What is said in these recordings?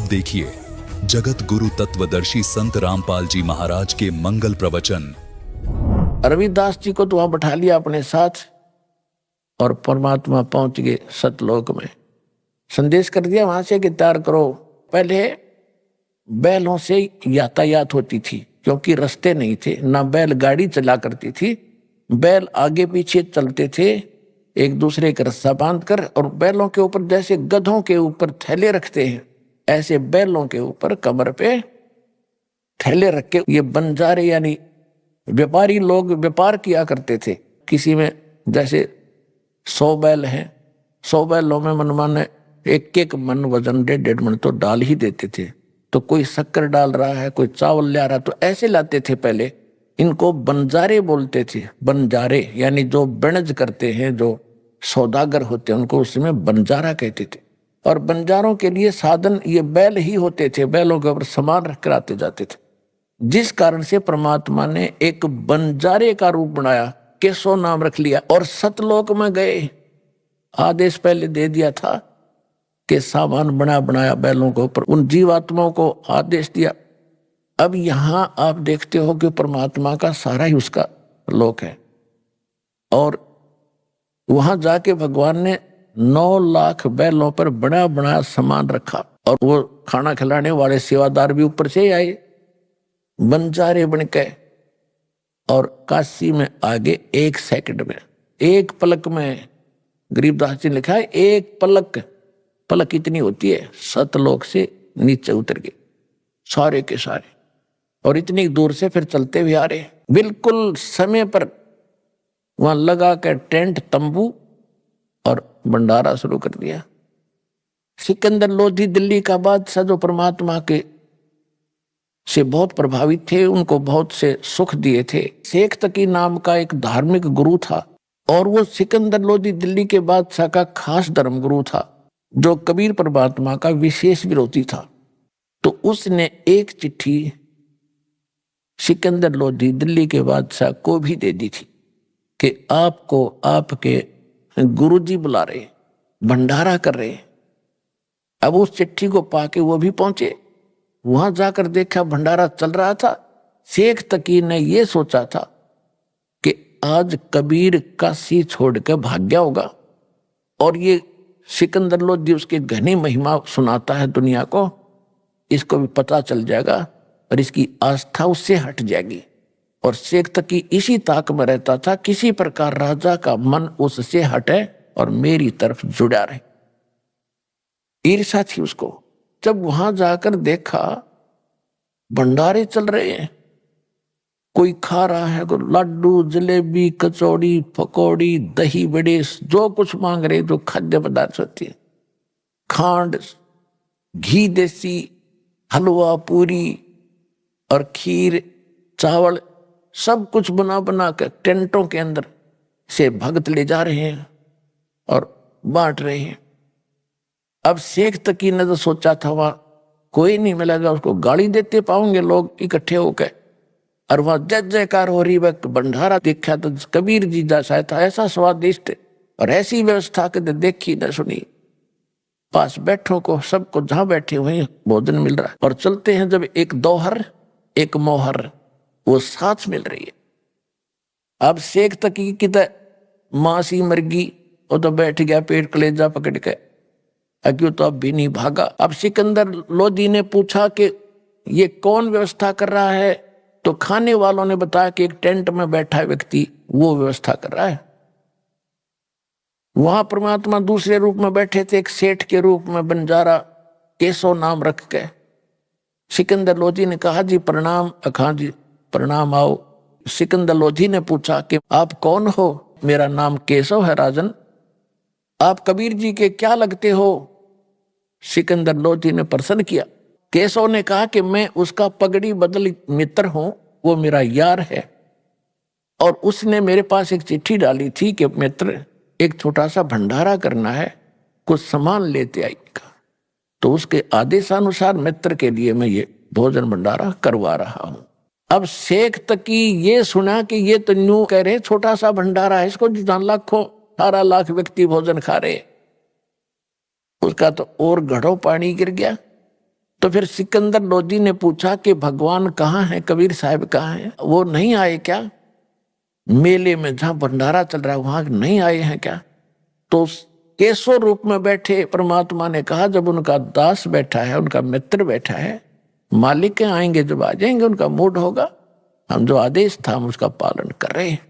अब देखिए जगत गुरु तत्वदर्शी संत रामपाल जी महाराज के मंगल प्रवचन। रविदास जी को तो वहां बैठा लिया अपने साथ और परमात्मा पहुंच गए सतलोक में। संदेश कर दिया वहां से कि तैयार करो। पहले बैलों से यातायात होती थी क्योंकि रास्ते नहीं थे, ना बैल गाड़ी चला करती थी। बैल आगे पीछे चलते थे एक दूसरे का रस्सा बांध कर, और बैलों के ऊपर जैसे गधों के ऊपर थैले रखते हैं ऐसे बैलों के ऊपर कमर पे थैले रख के ये बंजारे यानी व्यापारी लोग व्यापार किया करते थे। किसी में जैसे 100 बैल हैं, 100 बैलों में मनमाने एक मन वजन 1.5 मन तो डाल ही देते थे। तो कोई शक्कर डाल रहा है, कोई चावल ले रहा, तो ऐसे लाते थे पहले। इनको बंजारे बोलते थे। बंजारे यानी जो बनज करते हैं, जो सौदागर होते हैं, उनको उसमें बंजारा कहते थे। और बंजारों के लिए साधन ये बैल ही होते थे। बैलों के ऊपर सामान रख कर आते जाते थे। जिस कारण से परमात्मा ने एक बंजारे का रूप बनाया, केशव नाम रख लिया, और सतलोक में गए। आदेश पहले दे दिया था कि सामान बना बनाया बैलों के ऊपर, उन जीवात्माओं को आदेश दिया। अब यहां आप देखते हो कि परमात्मा का सारा ही उसका लोक है। और वहां जाके भगवान ने 9 लाख बैलों पर बड़ा बड़ा सामान रखा, और वो खाना खिलाने वाले सेवादार भी ऊपर से आए बंजारे बन के। और काशी में आगे 1 सेकंड में, 1 पलक में, गरीबदास जी ने लिखा है 1 पलक, पलक इतनी होती है, सतलोक से नीचे उतर गए सारे के सारे। और इतनी दूर से फिर चलते हुए आ रहे, बिल्कुल समय पर वहां लगा के टेंट तंबू और भंडारा शुरू कर दिया। सिकंदर लोधी दिल्ली का बादशाह जो परमात्मा के से बहुत प्रभावित थे, उनको बहुत से सुख दिए थे। शेख तकी नाम का एक धार्मिक गुरु था, और वो सिकंदर लोधी दिल्ली के बादशाह का खास धर्म गुरु था, जो कबीर परमात्मा का विशेष विरोधी था। तो उसने एक चिट्ठी सिकंदर लोधी दिल्ली के बादशाह को भी दे दी थी कि आपको आपके गुरुजी बुला रहे, भंडारा कर रहे। अब उस चिट्ठी को पाके वो भी पहुंचे। वहां जाकर देखा भंडारा चल रहा था। शेख तकी ने यह सोचा था कि आज कबीर काशी छोड़ कर भाग गया होगा, और ये सिकंदर लोधी उसकी घनी महिमा सुनाता है दुनिया को, इसको भी पता चल जाएगा और इसकी आस्था उससे हट जाएगी। और शेख तकी इसी ताक में रहता था, किसी प्रकार राजा का मन उससे हटे और मेरी तरफ जुड़ा रहे। ईर्ष्या थी उसको। जब वहां जाकर देखा भंडारे चल रहे हैं, कोई खा रहा है, कोई लड्डू जलेबी कचौड़ी पकौड़ी दही बड़े, जो कुछ मांग रहे, जो खाद्य पदार्थ होती है, खांड घी देसी हलवा पूरी और खीर चावल, सब कुछ बना बना कर टेंटों के अंदर से भक्त ले जा रहे हैं और बांट रहे हैं। अब शेख तकी ने तो सोचा था वहां कोई नहीं मिलेगा, उसको गाली देते पाओगे लोग इकट्ठे होकर, और वहां जय जयकार हो रही। वक्त भंडारा देखा तो कबीर जी जैसा था, ऐसा स्वादिष्ट और ऐसी व्यवस्था के देखी न सुनी। पास बैठो को सबको जहां बैठे वहीं भोजन मिल रहा है। और चलते हैं जब एक दोहर एक मोहर वो साथ मिल रही है। अब शेख तकी की मासी मरगी, वो तो बैठ गया पेट कलेजा पकड़ के, क्यों तो अब भी नहीं भागा। अब सिकंदर लोधी ने पूछा कि ये कौन व्यवस्था कर रहा है, तो खाने वालों ने बताया कि एक टेंट में बैठा व्यक्ति वो व्यवस्था कर रहा है। वहां परमात्मा दूसरे रूप में बैठे थे, एक सेठ के रूप में, बंजारा केशव नाम रख के। सिकंदर लोधी ने कहा जी प्रणाम। अखा जी प्रणाम, आओ। सिकंदर लोधी ने पूछा कि आप कौन हो? मेरा नाम केशव है राजन। आप कबीर जी के क्या लगते हो? सिकंदर लोधी ने प्रश्न किया। केशव ने कहा कि मैं उसका पगड़ी बदल मित्र हूं, वो मेरा यार है, और उसने मेरे पास एक चिट्ठी डाली थी कि मित्र एक छोटा सा भंडारा करना है, कुछ सामान लेते आइएगा। तो उसके आदेशानुसार मित्र के लिए मैं ये भोजन भंडारा करवा रहा हूं। अब शेख तकी ये सुना कि ये तो न्यू कह रहे छोटा सा भंडारा है, इसको जितना लाखों 18 लाख व्यक्ति भोजन खा रहे, उसका तो और घड़ों पानी गिर गया। तो फिर सिकंदर लोधी ने पूछा कि भगवान कहाँ है, कबीर साहब कहाँ है, वो नहीं आए क्या? मेले में जहां भंडारा चल रहा है वहां नहीं आए हैं क्या? तो केशव रूप में बैठे परमात्मा ने कहा, जब उनका दास बैठा है, उनका मित्र बैठा है, मालिक आएंगे जब आ जाएंगे, उनका मूड होगा, हम जो आदेश था हम उसका पालन कर रहे हैं।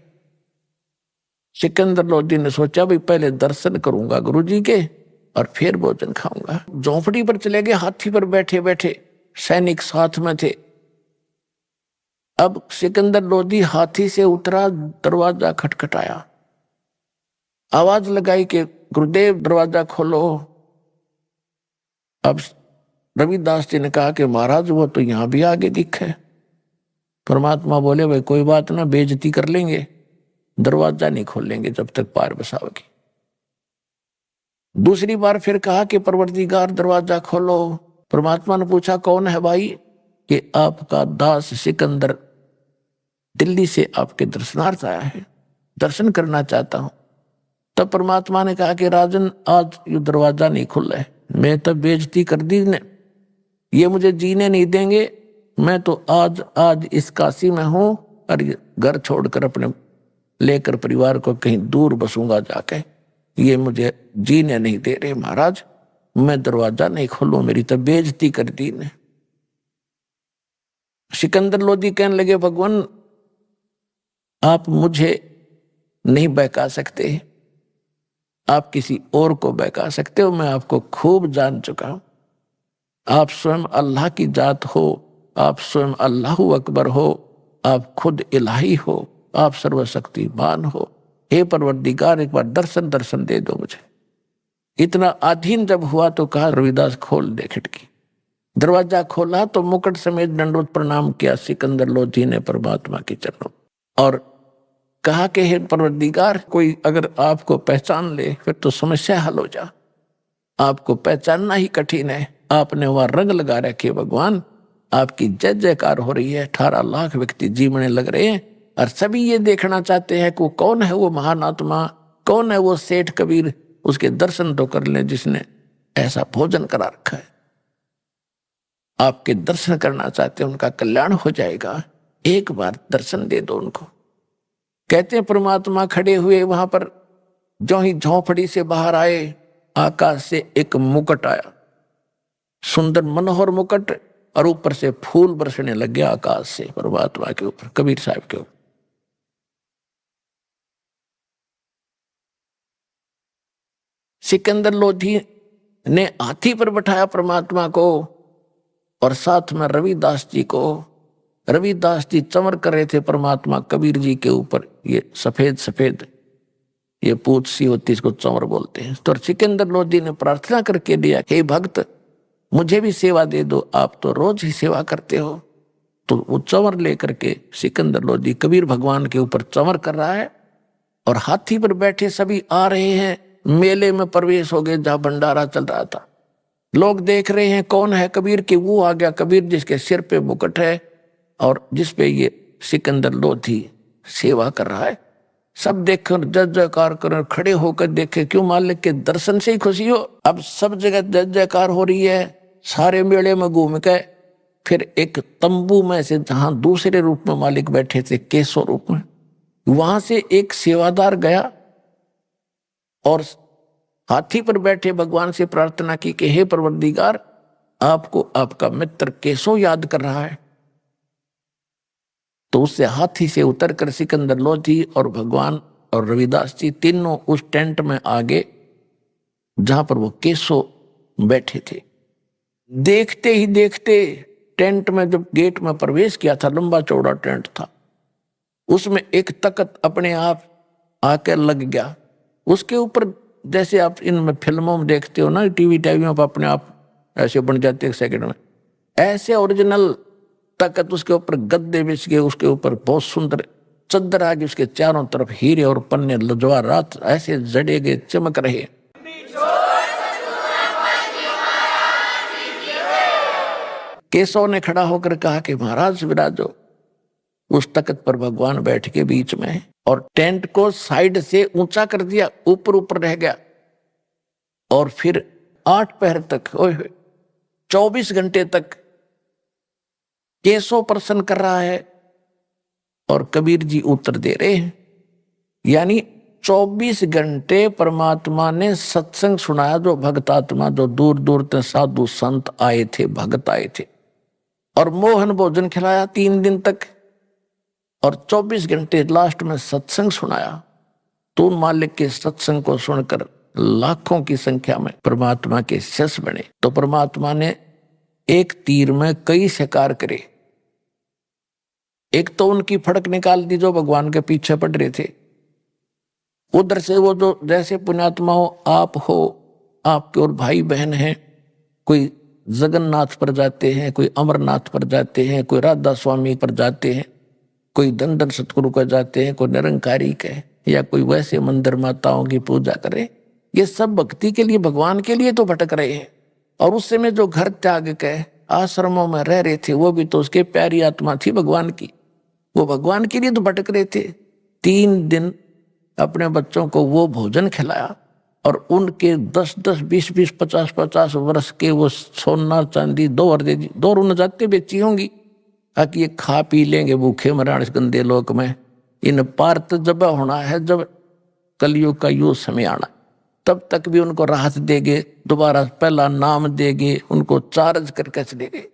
सिकंदर लोधी ने सोचा भाई पहले दर्शन करूंगा गुरुजी के और फिर भोजन खाऊंगा। झोंपड़ी पर चले गए, हाथी पर बैठे बैठे, सैनिक साथ में थे। अब सिकंदर लोधी हाथी से उतरा, दरवाजा खटखटाया, आवाज लगाई कि गुरुदेव दरवाजा खोलो। अब रविदास जी ने कहा कि महाराज वो तो यहां भी आगे दिखे। परमात्मा बोले भाई कोई बात ना, बेइज्जती कर लेंगे, दरवाजा नहीं खोलेंगे जब तक पार बसाओगे। दूसरी बार फिर कहा कि परवरदिगार दरवाजा खोलो। परमात्मा ने पूछा कौन है भाई? कि आपका दास सिकंदर दिल्ली से आपके दर्शनार्थ आया है, दर्शन करना चाहता हूं। तब परमात्मा ने कहा कि राजन आज ये दरवाजा नहीं खुल रहा है, मैं तो बेइज्जती कर दी ने, ये मुझे जीने नहीं देंगे। मैं तो आज इस काशी में हूं और घर छोड़कर अपने लेकर परिवार को कहीं दूर बसूंगा जाके, ये मुझे जीने नहीं दे रहे महाराज, मैं दरवाजा नहीं खोलूं, मेरी तो बेइज्जती कर दी ने। सिकंदर लोधी कहने लगे भगवान आप मुझे नहीं बहका सकते, आप किसी और को बहका सकते हो, मैं आपको खूब जान चुका हूं। आप स्वयं अल्लाह की जात हो, आप स्वयं अल्लाहु अकबर हो, आप खुद इलाही हो, आप सर्वशक्तिमान हो। हे परवरदिगार एक बार दर्शन दे दो मुझे। इतना अधीन जब हुआ तो कहा रविदास खोल दे खिड़की। दरवाजा खोला तो मुकुट समेत दंडवत प्रणाम किया सिकंदर लोधी ने परमात्मा के चरणों और कहा कि हे परवरदिगार कोई अगर आपको पहचान ले फिर तो समस्या हल हो जा, आपको पहचानना ही कठिन है। आपने वहां रंग लगा रखे भगवान, आपकी जय जयकार हो रही है, 18 लाख व्यक्ति जीवने लग रहे हैं और सभी ये देखना चाहते हैं कि वो कौन है वो महान आत्मा, कौन है वो सेठ कबीर, उसके दर्शन तो कर लें जिसने ऐसा भोजन करा रखा है। आपके दर्शन करना चाहते हैं, उनका कल्याण हो जाएगा, एक बार दर्शन दे दो उनको। कहते हैं परमात्मा खड़े हुए वहां पर, जो ही झोंपड़ी से बाहर आए आकाश से एक मुकुट आया, सुंदर मनोहर मुकुट, और ऊपर से फूल बरसने लग गया आकाश से परमात्मा के ऊपर, कबीर साहब के ऊपर। सिकंदर लोधी ने हाथी पर बैठाया परमात्मा को और साथ में रविदास जी को। रविदास जी चमर कर रहे थे परमात्मा कबीर जी के ऊपर, ये सफेद सफेद ये पूछ सी होती, इसको चमर बोलते हैं। तो सिकंदर लोधी ने प्रार्थना करके दिया, हे भक्त मुझे भी सेवा दे दो, आप तो रोज ही सेवा करते हो। तो वो चमर लेकर के सिकंदर लोधी कबीर भगवान के ऊपर चमर कर रहा है और हाथी पर बैठे सभी आ रहे हैं। मेले में प्रवेश हो गए जहां भंडारा चल रहा था, लोग देख रहे हैं कौन है कबीर की। वो आ गया कबीर जिसके सिर पे मुकुट है और जिसपे ये सिकंदर लोधी सेवा कर रहा है। सब देखकर जय जयकार कर खड़े होकर देखे, क्यों मालिक के दर्शन से ही खुशी हो। अब सब जगह जय जयकार हो रही है। सारे मेले में घूम के फिर एक तंबू में से, जहां दूसरे रूप में मालिक बैठे थे केशव रूप में, वहां से एक सेवादार गया और हाथी पर बैठे भगवान से प्रार्थना की कि हे परवरदिगार आपको आपका मित्र केशव याद कर रहा है। तो उससे हाथी से उतरकर सिकंदर लोधी और भगवान और रविदास जी तीनों उस टेंट में आ गए जहां पर वो केशव बैठे थे। देखते ही देखते टेंट में जब गेट में प्रवेश किया था, लंबा चौड़ा टेंट था, उसमें एक तख्त अपने आप आकर लग गया। उसके ऊपर जैसे आप इनमें फिल्मों में देखते हो ना, टीवियों पर अपने आप ऐसे बन जाते एक सेकंड में, ऐसे ओरिजिनल तख्त उसके ऊपर गद्दे बिछ गए, उसके ऊपर बहुत सुंदर चद्दर आ गई, उसके चारों तरफ हीरे और पन्ने लजवारात ऐसे जड़े गए, चमक रहे। केशव ने खड़ा होकर कहा कि महाराज विराजो। उस तख्त पर भगवान बैठ के बीच में और टेंट को साइड से ऊंचा कर दिया, ऊपर ऊपर रह गया। और फिर 8 पहर तक ओए 24 घंटे तक केशव प्रसन्न कर रहा है और कबीर जी उत्तर दे रहे हैं। यानी 24 घंटे परमात्मा ने सत्संग सुनाया। जो भक्तात्मा, जो दूर दूर तक साधु संत आए थे, भक्त आए थे, और मोहन भोजन खिलाया 3 दिन तक, और 24 घंटे लास्ट में सत्संग सुनाया। तो मालिक के सत्संग को सुनकर लाखों की संख्या में परमात्मा के शिष्य बने। तो परमात्मा ने एक तीर में कई शिकार करे। एक तो उनकी फड़क निकाल दी जो भगवान के पीछे पड़ रहे थे। उधर से वो जो जैसे पुण्यात्मा हो, आप हो, आपके और भाई बहन हैं, कोई जगन्नाथ पर जाते हैं, कोई अमरनाथ पर जाते हैं, कोई राधा स्वामी पर जाते हैं, कोई दंडन सतगुरु पर जाते हैं, कोई निरंकारी के, या कोई वैसे मंदिर माताओं की पूजा करे। ये सब भक्ति के लिए, भगवान के लिए तो भटक रहे हैं। और उस समय जो घर त्याग के आश्रमों में रह रहे थे, वो भी तो उसके प्यारी आत्मा थी भगवान की। वो भगवान के लिए तो भटक रहे थे। 3 दिन अपने बच्चों को वो भोजन खिलाया, और उनके 10-10, 20-20, 50-50 वर्ष के वो सोना चांदी 2 रुन जाते बेची होंगी, ताकि ये खा पी लेंगे भूखे मराण इस गंदे लोक में। इन पार तो जब होना है, जब कलयुग का यो समय आना, तब तक भी उनको राहत देंगे, दोबारा पहला नाम देंगे, उनको चार्ज करके चलेंगे।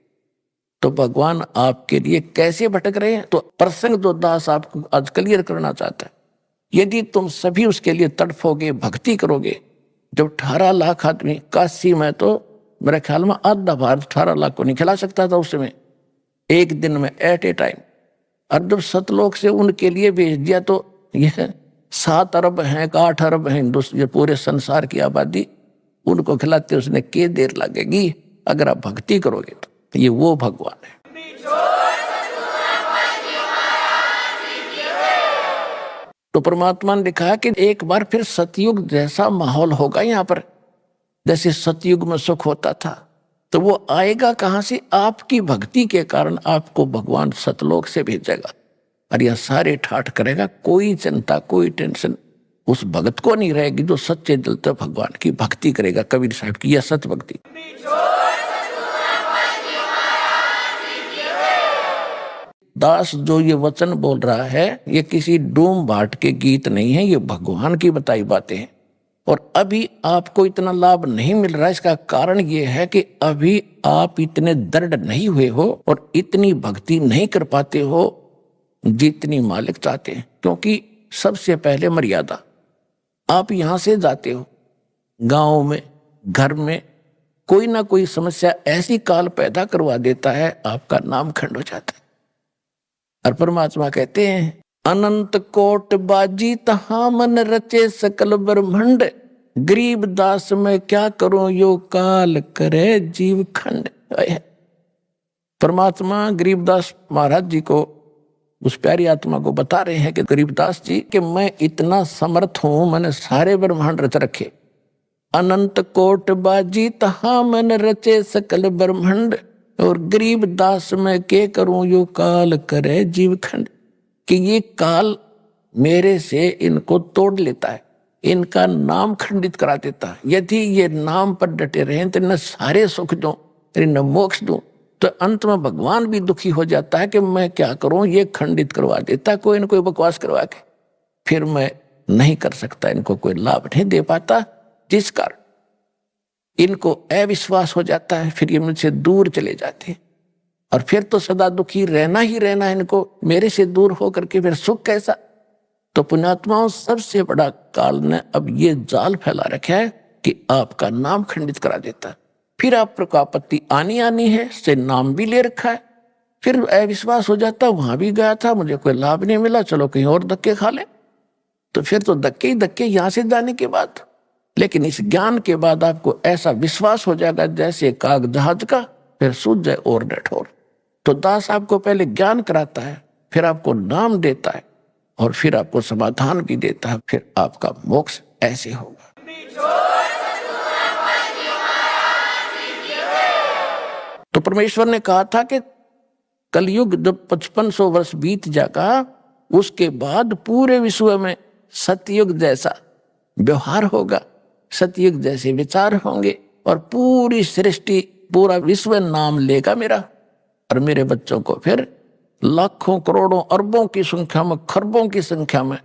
तो भगवान आपके लिए कैसे भटक रहे हैं? तो प्रसंग जो दास आपको आज क्लियर करना चाहता है, यदि तुम सभी उसके लिए तड़फोगे, भक्ति करोगे। जब 18 लाख आदमी, काशी में तो मेरे ख्याल में आधा भारत 18 लाख को नहीं खिला सकता था उस समय, एक दिन में एट ए टाइम। और जब सतलोक से उनके लिए भेज दिया, तो यह 7 अरब हैं, 8 अरब हैं ये पूरे संसार की आबादी, उनको खिलाते उसने के देर लगेगी अगर आप भक्ति करोगे। तो ये वो भगवान है। तो परमात्मा ने लिखा कि एक बार फिर सतयुग जैसा माहौल होगा यहाँ पर, जैसे सतयुग में सुख होता था। तो वो आएगा कहाँ से? आपकी भक्ति के कारण आपको भगवान सतलोक से भेजेगा, और यह सारे ठाठ करेगा। कोई चिंता, कोई टेंशन उस भगत को नहीं रहेगी जो सच्चे दिल से भगवान की भक्ति करेगा। कबीर साहब की यह सत भक्ति। दास जो ये वचन बोल रहा है, ये किसी डूम भाट के गीत नहीं है, ये भगवान की बताई बातें हैं। और अभी आपको इतना लाभ नहीं मिल रहा है, इसका कारण ये है कि अभी आप इतने दृढ़ नहीं हुए हो और इतनी भक्ति नहीं कर पाते हो जितनी मालिक चाहते हैं। क्योंकि सबसे पहले मर्यादा, आप यहां से जाते हो, गांव में, घर में कोई ना कोई समस्या ऐसी काल पैदा करवा देता है, आपका नाम खंड हो जाता है। और परमात्मा कहते हैं, अनंत कोट बाजी तहां मन रचे सकल ब्रह्मंड, गरीब दास में क्या करूं यो काल करे जीव खंड। परमात्मा गरीबदास महाराज जी को, उस प्यारी आत्मा को बता रहे हैं कि गरीबदास जी कि मैं इतना समर्थ हूं, मैंने सारे ब्रह्मांड रच रखे। अनंत कोट बाजी तहां मन रचे सकल ब्रह्मंड, और गरीब दास में के करूं यो काल करे जीव खंड। कि ये काल मेरे से इनको तोड़ लेता है, इनका नाम खंडित करा देता है। यदि ये नाम पर डटे रहे तो न सारे सुख दूं, न मोक्ष दूं, तो अंत में भगवान भी दुखी हो जाता है कि मैं क्या करूं, ये खंडित करवा देता कोई न कोई बकवास करवा के, फिर मैं नहीं कर सकता, इनको कोई लाभ नहीं दे पाता, जिस कारण इनको अविश्वास हो जाता है। फिर ये मुझसे दूर चले जाते हैं, और फिर तो सदा दुखी रहना ही रहना है इनको, मेरे से दूर हो करके फिर सुख कैसा। तो पुण्यात्माओं, सबसे बड़ा काल ने अब ये जाल फैला रखा है कि आपका नाम खंडित करा देता है। फिर आपको आपत्ति आनी है, से नाम भी ले रखा है, फिर अविश्वास हो जाता, वहां भी गया था, मुझे कोई लाभ नहीं मिला, चलो कहीं और धक्के खा ले। तो फिर तो धक्के ही धक्के यहां से जाने के बाद। लेकिन इस ज्ञान के बाद आपको ऐसा विश्वास हो जाएगा जैसे काग जहाज का, फिर सूझ जाए और न ठोर। तो दास आपको पहले ज्ञान कराता है, फिर आपको नाम देता है, और फिर आपको समाधान भी देता है, फिर आपका मोक्ष ऐसे होगा। तो परमेश्वर ने कहा था कि कलयुग जब 5500 वर्ष बीत जाएगा, उसके बाद पूरे विश्व में सतयुग जैसा व्यवहार होगा, सतयुग जैसे विचार होंगे, और पूरी सृष्टि पूरा विश्व नाम लेगा मेरा और मेरे बच्चों को फिर लाखों करोड़ों अरबों की संख्या में, खरबों की संख्या में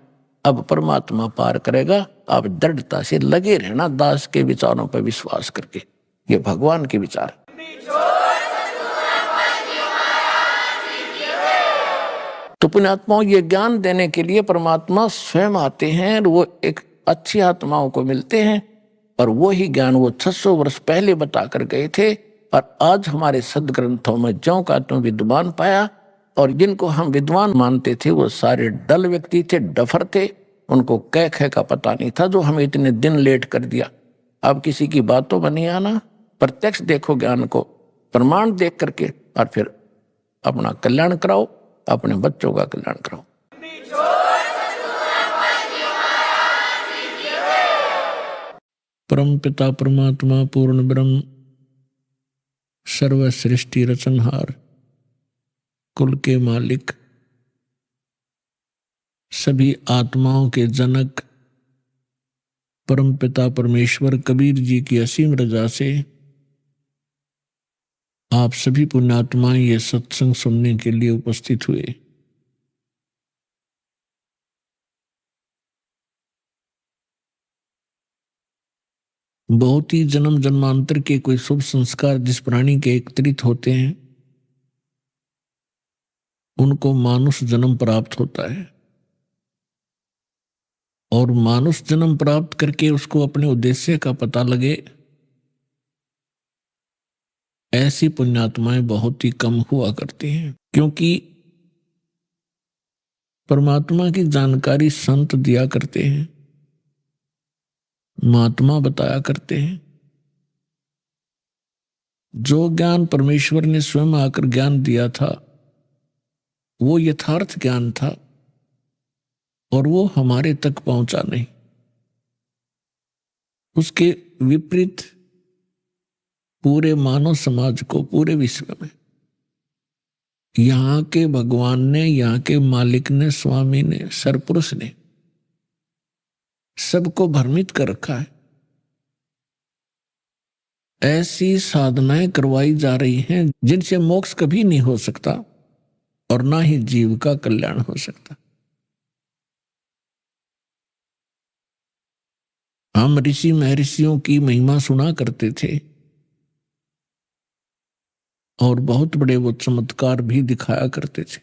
अब परमात्मा पार करेगा। आप दृढ़ता से लगे रहना दास के विचारों पर विश्वास करके। ये भगवान के विचार। तो पुण्यात्माओं, ये ज्ञान देने के लिए परमात्मा स्वयं आते हैं, वो एक अच्छी आत्माओं को मिलते हैं और वो ही ज्ञान वो 600 वर्ष पहले बता कर गए थे और आज हमारे सदग्रंथों में ज्यों का त्यों विद्वान पाया। और जिनको हम विद्वान मानते थे वो सारे डल व्यक्ति थे, डफर थे, उनको कह ख का पता नहीं था, जो हमें इतने दिन लेट कर दिया। अब किसी की बातों में नहीं आना, प्रत्यक्ष देखो ज्ञान को, प्रमाण देख करके और फिर अपना कल्याण कराओ, अपने बच्चों का कल्याण कराओ। परम पिता परमात्मा पूर्ण ब्रह्म सर्व सृष्टि रचनहार, कुल के मालिक, सभी आत्माओं के जनक परम पिता परमेश्वर कबीर जी की असीम रजा से आप सभी पुण्यात्माएं ये सत्संग सुनने के लिए उपस्थित हुए। बहुत ही जन्म जन्मांतर के कोई शुभ संस्कार जिस प्राणी के एकत्रित होते हैं उनको मानुष जन्म प्राप्त होता है और मानुष जन्म प्राप्त करके उसको अपने उद्देश्य का पता लगे, ऐसी पुण्यात्माएं बहुत ही कम हुआ करती हैं। क्योंकि परमात्मा की जानकारी संत दिया करते हैं, महात्मा बताया करते हैं। जो ज्ञान परमेश्वर ने स्वयं आकर ज्ञान दिया था वो यथार्थ ज्ञान था और वो हमारे तक पहुंचा नहीं। उसके विपरीत पूरे मानव समाज को, पूरे विश्व में यहाँ के भगवान ने, यहाँ के मालिक ने, स्वामी ने, सरपुरुष ने सबको भ्रमित कर रखा है। ऐसी साधनाएं करवाई जा रही हैं जिनसे मोक्ष कभी नहीं हो सकता और ना ही जीव का कल्याण हो सकता। हम ऋषि महर्षियों की महिमा सुना करते थे और बहुत बड़े वो चमत्कार भी दिखाया करते थे,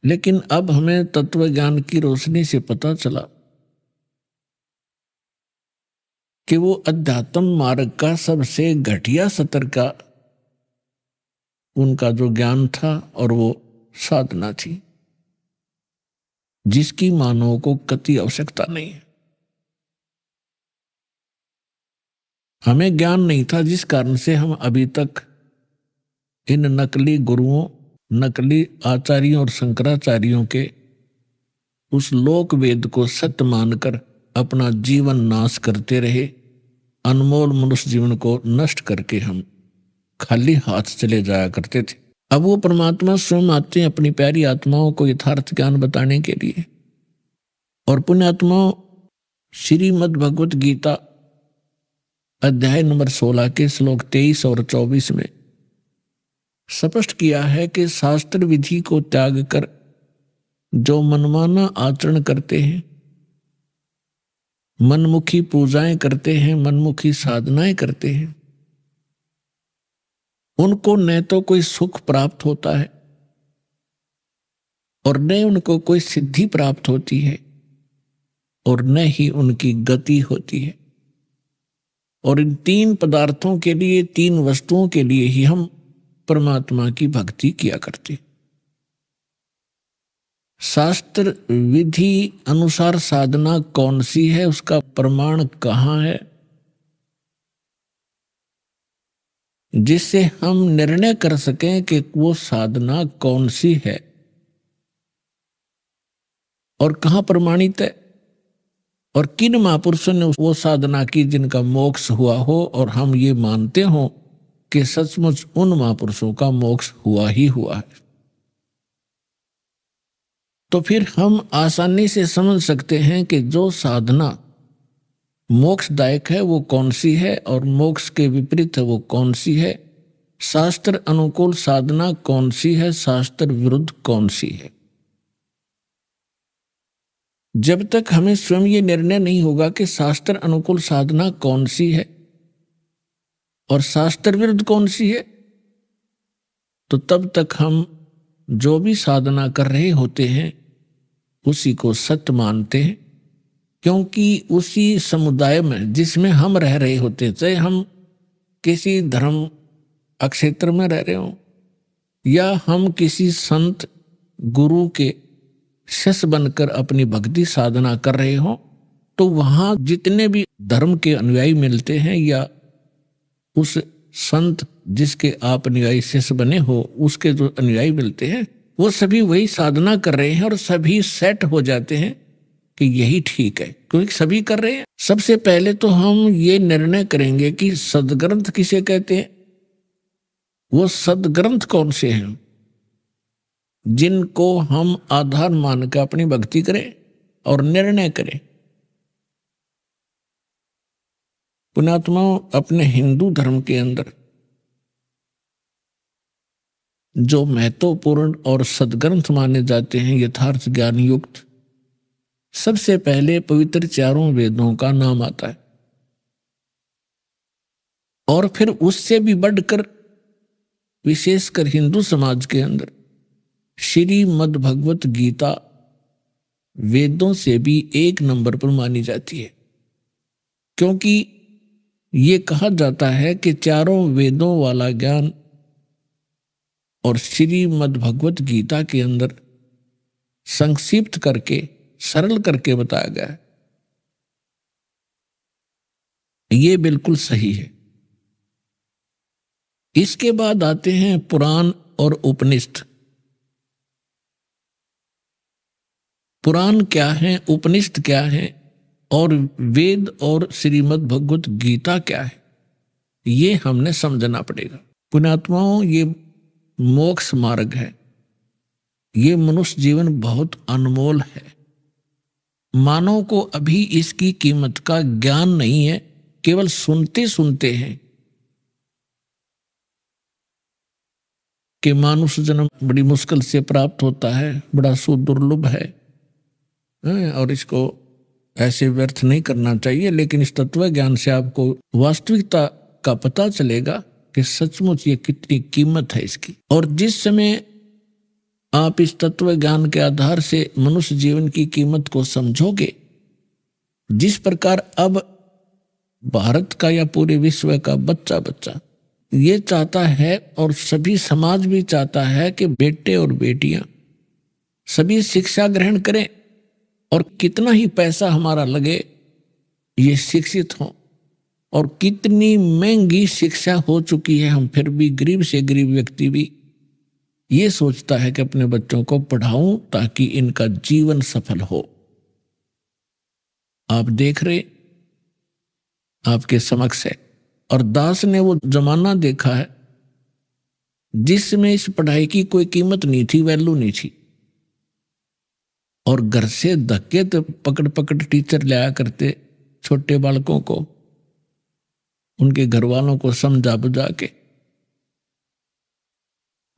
लेकिन अब हमें तत्व ज्ञान की रोशनी से पता चला कि वो अध्यात्म मार्ग का सबसे घटिया स्तर का उनका जो ज्ञान था और वो साधना थी जिसकी मानव को कति आवश्यकता नहीं है। हमें ज्ञान नहीं था जिस कारण से हम अभी तक इन नकली गुरुओं, नकली आचार्यों और शंकराचार्यों के उस लोक वेद को सत्य मानकर अपना जीवन नाश करते रहे। अनमोल मनुष्य जीवन को नष्ट करके हम खाली हाथ चले जाया करते थे। अब वो परमात्मा स्वयं आते हैं अपनी प्यारी आत्माओं को यथार्थ ज्ञान बताने के लिए। और पुण्यात्माओं, श्रीमद् भगवत गीता अध्याय नंबर 16 के श्लोक 23 और 24 में स्पष्ट किया है कि शास्त्र विधि को त्याग कर जो मनमाना आचरण करते हैं, मनमुखी पूजाएं करते हैं, मनमुखी साधनाएं करते हैं, उनको न तो कोई सुख प्राप्त होता है और न उनको कोई सिद्धि प्राप्त होती है और न ही उनकी गति होती है। और इन तीन पदार्थों के लिए, तीन वस्तुओं के लिए ही हम परमात्मा की भक्ति किया करते। शास्त्र विधि अनुसार साधना कौन सी है, उसका प्रमाण कहाँ है, जिससे हम निर्णय कर सकें कि वो साधना कौन सी है और कहाँ प्रमाणित है और किन महापुरुषों ने वो साधना की जिनका मोक्ष हुआ हो और हम ये मानते हो कि सचमुच उन महापुरुषों का मोक्ष हुआ ही हुआ है। तो फिर हम आसानी से समझ सकते हैं कि जो साधना मोक्षदायक है वो कौन सी है और मोक्ष के विपरीत है वो कौन सी है, शास्त्र अनुकूल साधना कौन सी है, शास्त्र विरुद्ध कौन सी है। जब तक हमें स्वयं ये निर्णय नहीं होगा कि शास्त्र अनुकूल साधना कौन सी है और शास्त्र विरुद्ध कौन सी है, तो तब तक हम जो भी साधना कर रहे होते हैं उसी को सत्य मानते हैं, क्योंकि उसी समुदाय में जिसमें हम रह रहे होते हैं, चाहे हम किसी धर्म अक्षेत्र में रह रहे हों या हम किसी संत गुरु के शिष्य बनकर अपनी भक्ति साधना कर रहे हों, तो वहाँ जितने भी धर्म के अनुयायी मिलते हैं या उस संत जिसके आप अनुयायी शिष्य बने हो उसके जो अनुयायी मिलते हैं वो सभी वही साधना कर रहे हैं और सभी सेट हो जाते हैं कि यही ठीक है, क्योंकि सभी कर रहे हैं। सबसे पहले तो हम ये निर्णय करेंगे कि सदग्रंथ किसे कहते हैं, वो सदग्रंथ कौन से हैं जिनको हम आधार मानकर अपनी भक्ति करें और निर्णय करें। पुण्यात्माओं, अपने हिंदू धर्म के अंदर जो महत्वपूर्ण और सदग्रंथ माने जाते हैं यथार्थ ज्ञान युक्त, सबसे पहले पवित्र चारों वेदों का नाम आता है और फिर उससे भी बढ़कर विशेषकर हिंदू समाज के अंदर श्रीमद् भगवत गीता वेदों से भी 1 नंबर पर मानी जाती है, क्योंकि ये कहा जाता है कि चारों वेदों वाला ज्ञान और श्रीमद् भगवत गीता के अंदर संक्षिप्त करके सरल करके बताया गया है। ये बिल्कुल सही है। इसके बाद आते हैं पुराण और उपनिषद। पुराण क्या है, उपनिषद क्या है और वेद और श्रीमद् भगवत गीता क्या है, ये हमने समझना पड़ेगा। पुण्यात्माओं, ये मोक्ष मार्ग है, ये मनुष्य जीवन बहुत अनमोल है। मानव को अभी इसकी कीमत का ज्ञान नहीं है, केवल सुनते सुनते हैं कि मानुष जन्म बड़ी मुश्किल से प्राप्त होता है, बड़ा सुदुर्लभ है और इसको ऐसे व्यर्थ नहीं करना चाहिए। लेकिन इस तत्व ज्ञान से आपको वास्तविकता का पता चलेगा कि सचमुच ये कितनी कीमत है इसकी। और जिस समय आप इस तत्व ज्ञान के आधार से मनुष्य जीवन की कीमत को समझोगे, जिस प्रकार अब भारत का या पूरे विश्व का बच्चा बच्चा ये चाहता है और सभी समाज भी चाहता है कि बेटे और बेटियां सभी शिक्षा ग्रहण करें और कितना ही पैसा हमारा लगे ये शिक्षित हों। और कितनी महंगी शिक्षा हो चुकी है, हम फिर भी गरीब से गरीब व्यक्ति भी ये सोचता है कि अपने बच्चों को पढ़ाऊं ताकि इनका जीवन सफल हो। आप देख रहे, आपके समक्ष है। और दास ने वो जमाना देखा है जिसमें इस पढ़ाई की कोई कीमत नहीं थी, वैल्यू नहीं थी, और घर से धक्के तो पकड़ पकड़ टीचर लाया करते छोटे बालकों को, उनके घर वालों को समझा बुझा के।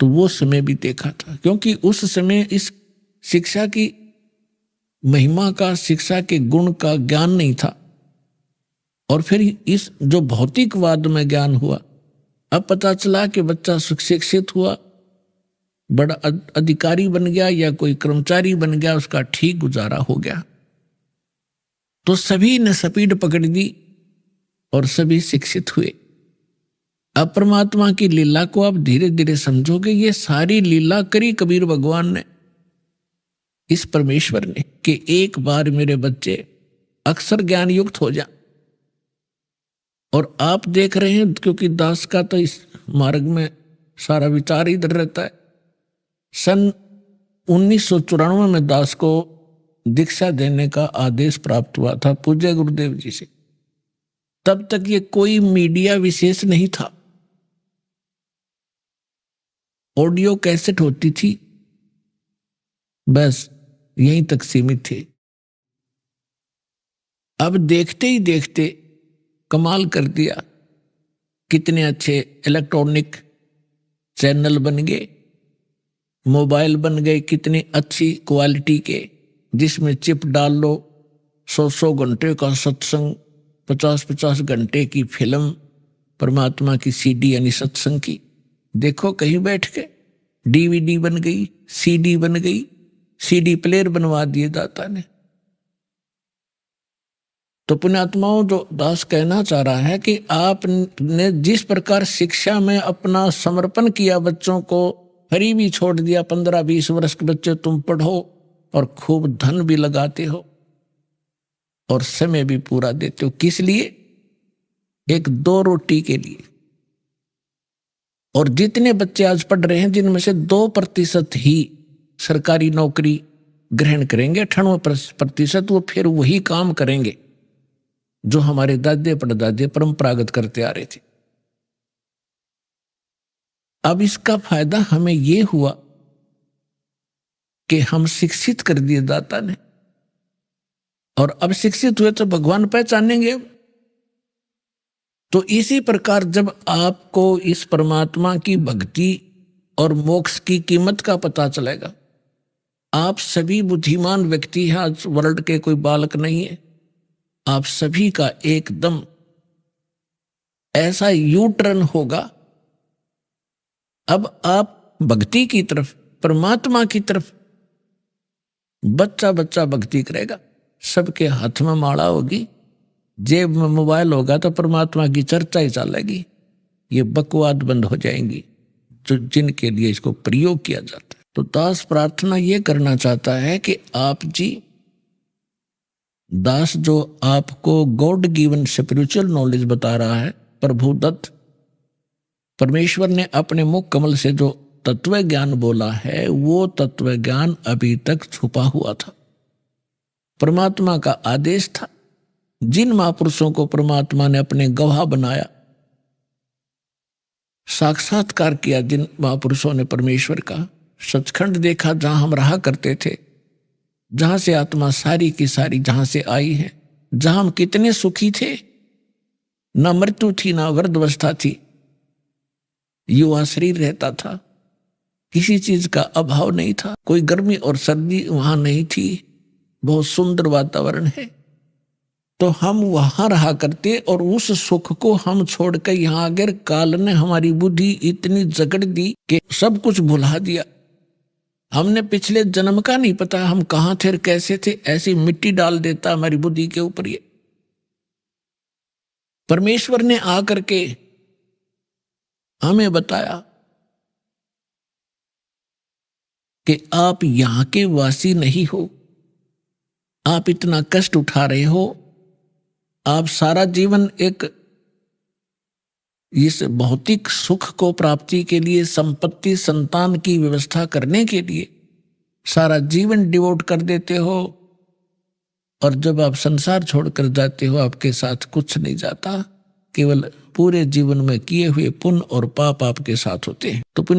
तो वो समय भी देखा था, क्योंकि उस समय इस शिक्षा की महिमा का, शिक्षा के गुण का ज्ञान नहीं था। और फिर इस जो भौतिकवाद में ज्ञान हुआ, अब पता चला कि बच्चा शिक्षित हुआ, बड़ा अधिकारी बन गया या कोई कर्मचारी बन गया, उसका ठीक गुजारा हो गया, तो सभी ने स्पीड पकड़ दी और सभी शिक्षित हुए। अब परमात्मा की लीला को आप धीरे धीरे समझोगे। ये सारी लीला करी कबीर भगवान ने, इस परमेश्वर ने, कि एक बार मेरे बच्चे अक्षर ज्ञान युक्त हो जा। और आप देख रहे हैं, क्योंकि दास का तो इस मार्ग में सारा विचार इधर रहता है। सन 1994 में दास को दीक्षा देने का आदेश प्राप्त हुआ था पूज्य गुरुदेव जी से। तब तक ये कोई मीडिया विशेष नहीं था, ऑडियो कैसेट होती थी, बस यहीं तक सीमित थे। अब देखते ही देखते कमाल कर दिया, कितने अच्छे इलेक्ट्रॉनिक चैनल बन गए, मोबाइल बन गए कितनी अच्छी क्वालिटी के, जिसमें चिप डाल लो, 100 घंटे का सत्संग, 50 घंटे की फिल्म, परमात्मा की सीडी यानी सत्संग की, देखो कहीं बैठ के। डीवीडी बन गई, सीडी बन गई, सीडी प्लेयर बनवा दिए दाता ने। तो पुण्यात्माओं, जो दास कहना चाह रहा है कि आपने जिस प्रकार शिक्षा में अपना समर्पण किया, बच्चों को फ्री भी छोड़ दिया, 15-20 वर्ष के बच्चे तुम पढ़ो और खूब धन भी लगाते हो और समय भी पूरा देते हो, किस लिए? एक 2 रोटी के लिए। और जितने बच्चे आज पढ़ रहे हैं, जिनमें से 2% ही सरकारी नौकरी ग्रहण करेंगे, 98% वो फिर वही काम करेंगे जो हमारे दादे परदादे परंपरागत करते आ रहे थे। अब इसका फायदा हमें ये हुआ कि हम शिक्षित कर दिए दाता ने, और अब शिक्षित हुए तो भगवान पहचानेंगे। तो इसी प्रकार जब आपको इस परमात्मा की भक्ति और मोक्ष की कीमत का पता चलेगा, आप सभी बुद्धिमान व्यक्ति हैं, आज वर्ल्ड के कोई बालक नहीं है, आप सभी का एकदम ऐसा यू टर्न होगा। अब आप भक्ति की तरफ, परमात्मा की तरफ, बच्चा बच्चा भक्ति करेगा, सबके हाथ में माला होगी, जेब में मोबाइल होगा तो परमात्मा की चर्चा ही चलेगी। ये बकवाद बंद हो जाएंगी जो जिनके लिए इसको प्रयोग किया जाता है। तो दास प्रार्थना ये करना चाहता है कि आप जी, दास जो आपको गॉड गिवन स्पिरिचुअल नॉलेज बता रहा है, प्रभु दत्त, परमेश्वर ने अपने मुख कमल से जो तत्व ज्ञान बोला है, वो तत्व ज्ञान अभी तक छुपा हुआ था। परमात्मा का आदेश था। जिन महापुरुषों को परमात्मा ने अपने गवाह बनाया, साक्षात्कार किया, जिन महापुरुषों ने परमेश्वर का सचखंड देखा, जहां हम रहा करते थे, जहां से आत्मा सारी की सारी जहां से आई है, जहां हम कितने सुखी थे, ना मृत्यु थी ना वृद्धावस्था थी, युवा शरीर रहता था, किसी चीज का अभाव नहीं था, कोई गर्मी और सर्दी वहां नहीं थी, बहुत सुंदर वातावरण है। तो हम वहां रहा करते और उस सुख को हम छोड़कर यहां अगर काल ने हमारी बुद्धि इतनी जकड़ दी कि सब कुछ भुला दिया। हमने पिछले जन्म का नहीं पता हम कहां थे और कैसे थे, ऐसी मिट्टी डाल देता हमारी बुद्धि के ऊपर। ये परमेश्वर ने आकर के हमें बताया कि आप यहां के वासी नहीं हो, आप इतना कष्ट उठा रहे हो, आप सारा जीवन एक इस भौतिक सुख को प्राप्ति के लिए, संपत्ति संतान की व्यवस्था करने के लिए सारा जीवन डिवोट कर देते हो, और जब आप संसार छोड़कर जाते हो आपके साथ कुछ नहीं जाता, केवल पूरे जीवन में किए हुए पुण्य और पाप आपके साथ होते हैं। तो